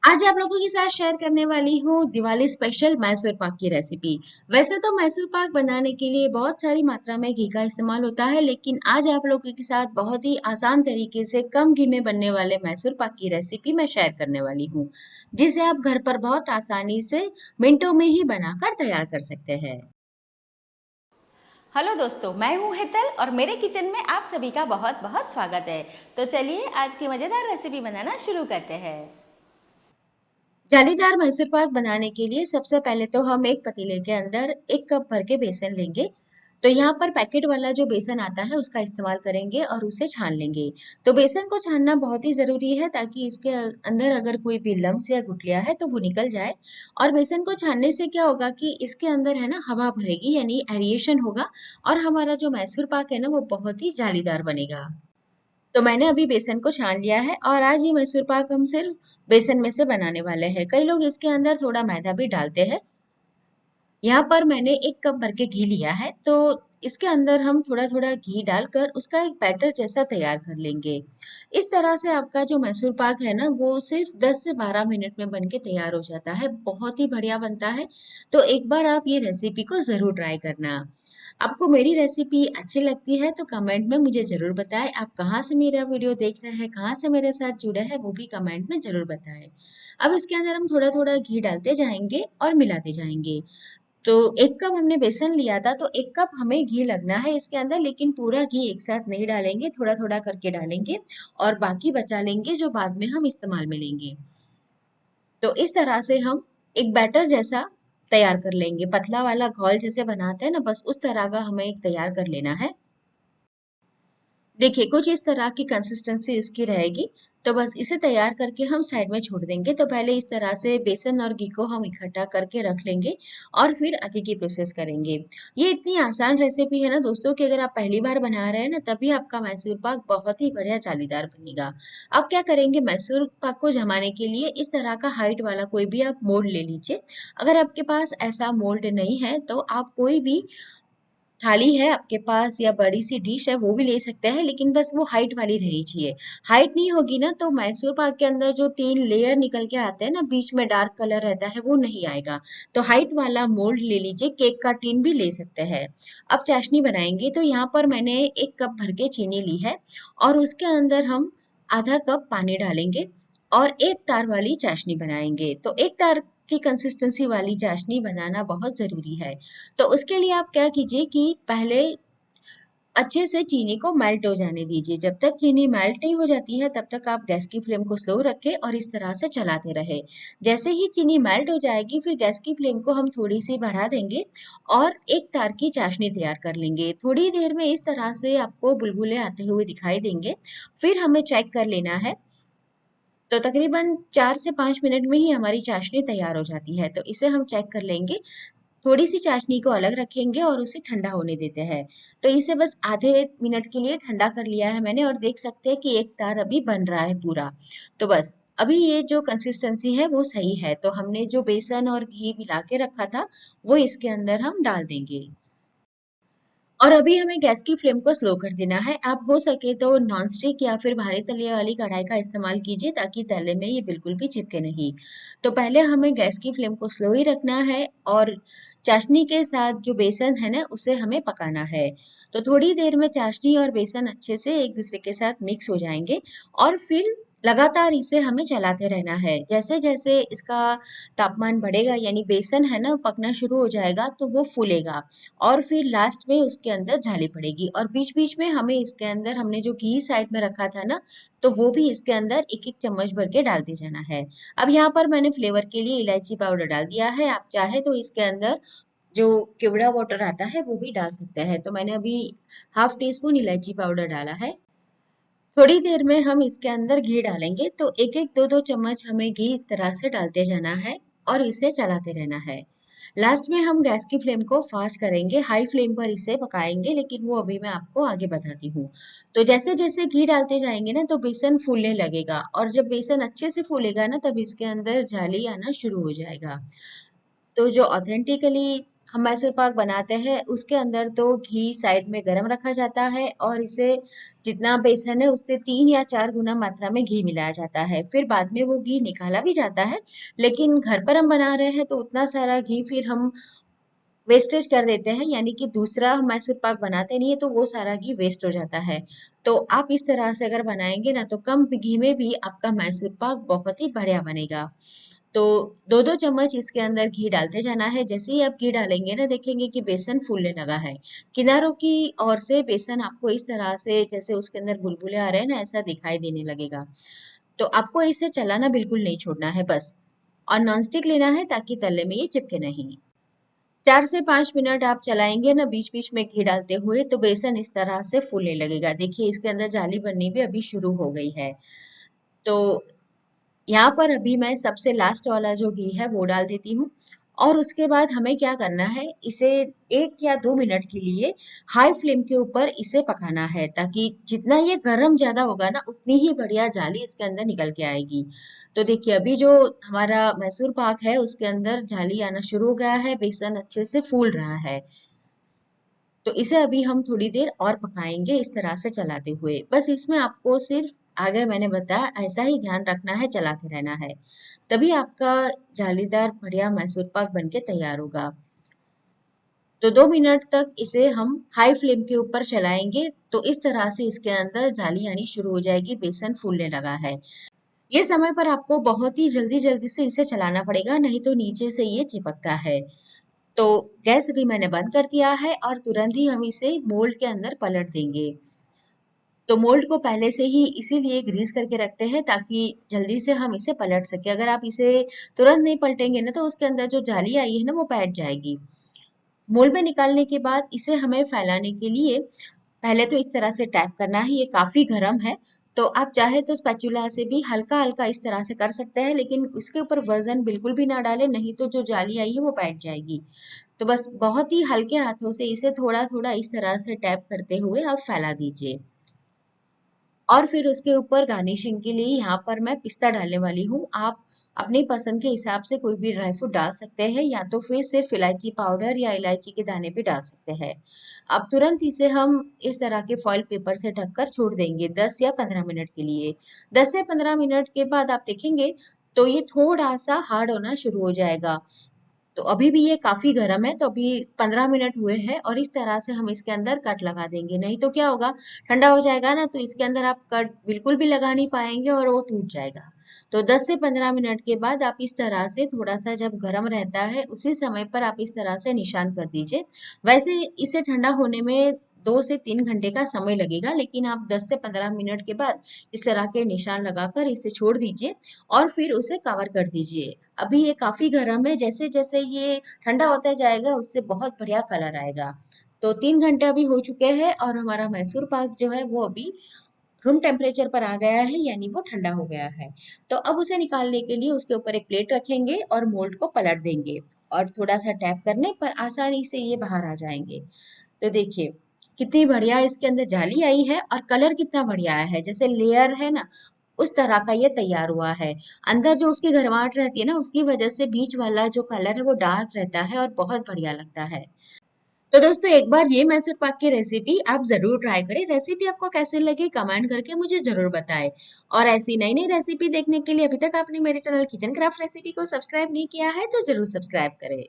आज आप लोगों के साथ शेयर करने वाली हूँ दिवाली स्पेशल मैसूर पाक की रेसिपी। वैसे तो मैसूर पाक बनाने के लिए बहुत सारी मात्रा में घी का इस्तेमाल होता है, लेकिन आज आप लोगों के साथ बहुत ही आसान तरीके से कम घी में बनने वाले मैसूर पाक की रेसिपी मैं शेयर करने वाली हूँ, जिसे आप घर पर बहुत आसानी से मिनटों में ही बनाकर तैयार कर सकते हैं। हेलो दोस्तों, मैं हूँ हेतल और मेरे किचन में आप सभी का बहुत बहुत स्वागत है। तो चलिए आज की मज़ेदार रेसिपी बनाना शुरू करते हैं। जालीदार मैसूर पाक बनाने के लिए सबसे पहले तो हम एक पतीले के अंदर 1 कप भर के बेसन लेंगे। तो यहाँ पर पैकेट वाला जो बेसन आता है उसका इस्तेमाल करेंगे और उसे छान लेंगे। तो बेसन को छानना बहुत ही जरूरी है ताकि इसके अंदर अगर कोई भी लम्स या गुठलियां है तो वो निकल जाए। और बेसन को छानने से क्या होगा कि इसके अंदर है ना हवा भरेगी, यानी एरिएशन होगा, और हमारा जो मैसूर पाक है ना वो बहुत ही जालीदार बनेगा। तो मैंने अभी बेसन को छान लिया है और आज ये मैसूर पाक हम सिर्फ बेसन में से बनाने वाले हैं। कई लोग इसके अंदर थोड़ा मैदा भी डालते हैं। यहाँ पर मैंने 1 कप भर के घी लिया है, तो इसके अंदर हम थोड़ा थोड़ा घी डालकर उसका एक बैटर जैसा तैयार कर लेंगे। इस तरह से आपका जो मैसूर पाक है ना वो सिर्फ 10 से 12 मिनट में बन के तैयार हो जाता है। बहुत ही बढ़िया बनता है। तो एक बार आप ये रेसिपी को जरूर ट्राई करना। आपको मेरी रेसिपी अच्छी लगती है तो कमेंट में मुझे ज़रूर बताएं। आप कहाँ से मेरा वीडियो देख रहे हैं, कहाँ से मेरे साथ जुड़े हैं, वो भी कमेंट में ज़रूर बताएं। अब इसके अंदर हम थोड़ा थोड़ा घी डालते जाएंगे और मिलाते जाएंगे। तो 1 कप हमने बेसन लिया था, तो 1 कप हमें घी लगना है इसके अंदर, लेकिन पूरा घी एक साथ नहीं डालेंगे, थोड़ा थोड़ा करके डालेंगे और बाकी बचा लेंगे जो बाद में हम इस्तेमाल में लेंगे। तो इस तरह से हम एक बैटर जैसा तैयार कर लेंगे, पतला वाला घोल जैसे बनाते हैं ना, बस उस तरह का हमें एक तैयार कर लेना है। देखिए कुछ इस तरह की कंसिस्टेंसी इसकी रहेगी। तो बस इसे तैयार करके हम साइड में छोड़ देंगे। तो पहले इस तरह से बेसन और घी को हम इकट्ठा करके रख लेंगे और फिर आगे की प्रोसेस करेंगे। ये इतनी आसान रेसिपी है ना दोस्तों कि अगर आप पहली बार बना रहे हैं ना तभी आपका मैसूर पाक बहुत ही बढ़िया जालीदार बनेगा। अब क्या करेंगे, मैसूर पाक को जमाने के लिए इस तरह का हाइट वाला कोई भी आप मोल्ड ले लीजिए। अगर आपके पास ऐसा मोल्ड नहीं है तो आप कोई भी थाली है आपके पास या बड़ी सी डिश है वो भी ले सकते हैं, लेकिन बस वो हाइट वाली रहनी चाहिए। हाइट नहीं होगी ना तो मैसूर पाक के अंदर जो 3 लेयर निकल के आते हैं ना, बीच में डार्क कलर रहता है, वो नहीं आएगा। तो हाइट वाला मोल्ड ले लीजिए, केक का टिन भी ले सकते हैं। अब चाशनी बनाएंगे, तो यहाँ पर मैंने 1 कप भर के चीनी ली है और उसके अंदर हम आधा कप पानी डालेंगे और एक तार वाली चाशनी बनाएंगे। तो एक तार की कंसिस्टेंसी वाली चाशनी बनाना बहुत जरूरी है। तो उसके लिए आप क्या कीजिए कि पहले अच्छे से चीनी को मेल्ट हो जाने दीजिए। जब तक चीनी मेल्ट नहीं हो जाती है तब तक आप गैस की फ्लेम को स्लो रखें और इस तरह से चलाते रहे। जैसे ही चीनी मेल्ट हो जाएगी फिर गैस की फ्लेम को हम थोड़ी सी बढ़ा देंगे और एक तार की चाशनी तैयार कर लेंगे। थोड़ी देर में इस तरह से आपको बुलबुले आते हुए दिखाई देंगे। फिर हमें चेक कर लेना है। तो तकरीबन 4 से 5 मिनट में ही हमारी चाशनी तैयार हो जाती है। तो इसे हम चेक कर लेंगे। थोड़ी सी चाशनी को अलग रखेंगे और उसे ठंडा होने देते हैं। तो इसे बस आधे मिनट के लिए ठंडा कर लिया है मैंने और देख सकते हैं कि एक तार अभी बन रहा है पूरा। तो बस अभी ये जो कंसिस्टेंसी है वो सही है। तो हमने जो बेसन और घी मिला के रखा था वो इसके अंदर हम डाल देंगे। और अभी हमें गैस की फ्लेम को स्लो कर देना है। आप हो सके तो नॉन स्टिक या फिर भारी तले वाली कढ़ाई का इस्तेमाल कीजिए ताकि तले में ये बिल्कुल भी चिपके नहीं। तो पहले हमें गैस की फ्लेम को स्लो ही रखना है और चाशनी के साथ जो बेसन है ना उसे हमें पकाना है। तो थोड़ी देर में चाशनी और बेसन अच्छे से एक दूसरे के साथ मिक्स हो जाएंगे और फिर लगातार इसे हमें चलाते रहना है। जैसे जैसे इसका तापमान बढ़ेगा, यानी बेसन है ना पकना शुरू हो जाएगा, तो वो फूलेगा और फिर लास्ट में उसके अंदर जाली पड़ेगी। और बीच बीच में हमें इसके अंदर हमने जो घी साइड में रखा था ना, तो वो भी इसके अंदर एक एक चम्मच भर के डालते जाना है। अब यहाँ पर मैंने फ्लेवर के लिए इलायची पाउडर डाल दिया है। आप चाहे तो इसके अंदर जो केवड़ा वाटर आता है वो भी डाल सकते हैं। तो मैंने अभी हाफ टी स्पून इलायची पाउडर डाला है। थोड़ी देर में हम इसके अंदर घी डालेंगे, तो एक एक दो दो चम्मच हमें घी इस तरह से डालते जाना है और इसे चलाते रहना है। लास्ट में हम गैस की फ्लेम को फास्ट करेंगे, हाई फ्लेम पर इसे पकाएंगे, लेकिन वो अभी मैं आपको आगे बताती हूँ। तो जैसे जैसे घी डालते जाएंगे ना तो बेसन फूलने लगेगा और जब बेसन अच्छे से फूलेगा ना तब इसके अंदर जाली आना शुरू हो जाएगा। तो जो ऑथेंटिकली हम मैसूर पाक बनाते हैं उसके अंदर तो घी साइड में गरम रखा जाता है और इसे जितना बेसन है उससे 3 या 4 गुना मात्रा में घी मिलाया जाता है। फिर बाद में वो घी निकाला भी जाता है, लेकिन घर पर हम बना रहे हैं तो उतना सारा घी फिर हम वेस्टेज कर देते हैं, यानी कि दूसरा हम मैसूर पाक बनाते नहीं है तो वो सारा घी वेस्ट हो जाता है। तो आप इस तरह से अगर बनाएंगे ना तो कम घी में भी आपका मैसूर पाक बहुत ही बढ़िया बनेगा। तो 2-2 चम्मच इसके अंदर घी डालते जाना है। जैसे ही आप घी डालेंगे ना देखेंगे कि बेसन फूलने लगा है। किनारों की ओर से बेसन आपको इस तरह से जैसे उसके अंदर बुलबुले आ रहे हैं ना ऐसा दिखाई देने लगेगा। तो आपको इसे चलाना बिल्कुल नहीं छोड़ना है बस। और नॉनस्टिक लेना है ताकि तले में ये चिपके नहीं। 4 से 5 मिनट आप चलाएंगे ना बीच बीच में घी डालते हुए तो बेसन इस तरह से फूलने लगेगा। देखिए इसके अंदर जाली बननी भी अभी शुरू हो गई है। तो यहाँ पर अभी मैं सबसे लास्ट वाला जो घी है वो डाल देती हूँ। और उसके बाद हमें क्या करना है, इसे 1 या 2 मिनट के लिए हाई फ्लेम के ऊपर इसे पकाना है ताकि जितना ये गर्म ज्यादा होगा ना उतनी ही बढ़िया जाली इसके अंदर निकल के आएगी। तो देखिए अभी जो हमारा मैसूर पाक है उसके अंदर जाली आना शुरू हो गया है, बेसन अच्छे से फूल रहा है। तो इसे अभी हम थोड़ी देर और पकाएंगे इस तरह से चलाते हुए। बस इसमें आपको सिर्फ आगे मैंने बताया ऐसा ही ध्यान रखना है, चलाते रहना है। तभी आपका जालीदार बढ़िया मैसूर पाक बनके तैयार होगा। तो 2 मिनट तक इसे हम हाई फ्लेम के ऊपर चलाएंगे तो इस तरह से इसके अंदर जाली आनी शुरू हो जाएगी, बेसन फूलने लगा है। ये समय पर आपको बहुत ही जल्दी जल्दी से इसे चलाना पड़ेगा, नहीं तो नीचे से ये चिपकता है। तो गैस भी मैंने बंद कर दिया है और तुरंत ही हम इसे मोल्ड के अंदर पलट देंगे। तो मोल्ड को पहले से ही इसीलिए ग्रीस करके रखते हैं ताकि जल्दी से हम इसे पलट सके। अगर आप इसे तुरंत नहीं पलटेंगे ना तो उसके अंदर जो जाली आई है ना वो बैठ जाएगी। मोल्ड में निकालने के बाद इसे हमें फैलाने के लिए पहले तो इस तरह से टैप करना है, ये काफी गर्म है। तो आप चाहे तो स्पैचुला से भी हल्का हल्का इस तरह से कर सकते हैं, लेकिन इसके ऊपर वजन बिल्कुल भी ना डालें, नहीं तो जो जाली आई है वो बैठ जाएगी। तो बस बहुत ही हल्के हाथों से इसे थोड़ा थोड़ा इस तरह से टैप करते हुए आप फैला दीजिए। और फिर उसके ऊपर गार्निशिंग के लिए यहाँ पर मैं पिस्ता डालने वाली हूँ। आप अपनी पसंद के हिसाब से कोई भी ड्राई फ्रूट डाल सकते हैं या तो फिर सिर्फ इलायची पाउडर या इलायची के दाने भी डाल सकते हैं। अब तुरंत इसे हम इस तरह के फॉइल पेपर से ढककर छोड़ देंगे 10 या 15 मिनट के लिए। 10 से 15 मिनट के बाद आप देखेंगे तो ये थोड़ा सा हार्ड होना शुरू हो जाएगा। तो अभी भी ये काफी गर्म है, तो अभी 15 मिनट हुए हैं और इस तरह से हम इसके अंदर कट लगा देंगे। नहीं तो क्या होगा, ठंडा हो जाएगा ना तो इसके अंदर आप कट बिल्कुल भी लगा नहीं पाएंगे और वो टूट जाएगा। तो 10 से 15 मिनट के बाद आप इस तरह से थोड़ा सा जब गर्म रहता है उसी समय पर आप इस तरह से निशान कर दीजिए। वैसे इसे ठंडा होने में 2 से 3 घंटे का समय लगेगा, लेकिन आप 10 से 15 मिनट के बाद इस तरह के निशान लगाकर इसे छोड़ दीजिए और फिर उसे कवर कर दीजिए। अभी ये काफी गर्म है, जैसे जैसे ये ठंडा होता जाएगा उससे बहुत बढ़िया कलर आएगा। तो 3 घंटे अभी हो चुके हैं और हमारा मैसूर पाक जो है वो अभी रूम टेम्परेचर पर आ गया है, यानी वो ठंडा हो गया है। तो अब उसे निकालने के लिए उसके ऊपर एक प्लेट रखेंगे और मोल्ड को पलट देंगे और थोड़ा सा टैप करने पर आसानी से ये बाहर आ जाएंगे। तो देखिए कितनी बढ़िया इसके अंदर जाली आई है और कलर कितना बढ़िया आया है, जैसे लेयर है ना उस तरह का ये तैयार हुआ है। अंदर जो उसकी गर्माहट रहती है ना उसकी वजह से बीच वाला जो कलर है वो डार्क रहता है और बहुत बढ़िया लगता है। तो दोस्तों एक बार ये मैसूर पाक की रेसिपी आप जरूर ट्राई करें। रेसिपी आपको कैसे लगी कमेंट करके मुझे जरूर बताएं। और ऐसी नई नई रेसिपी देखने के लिए अभी तक आपने मेरे चैनल किचन क्राफ्ट रेसिपी को सब्सक्राइब नहीं किया है तो जरूर सब्सक्राइब करें।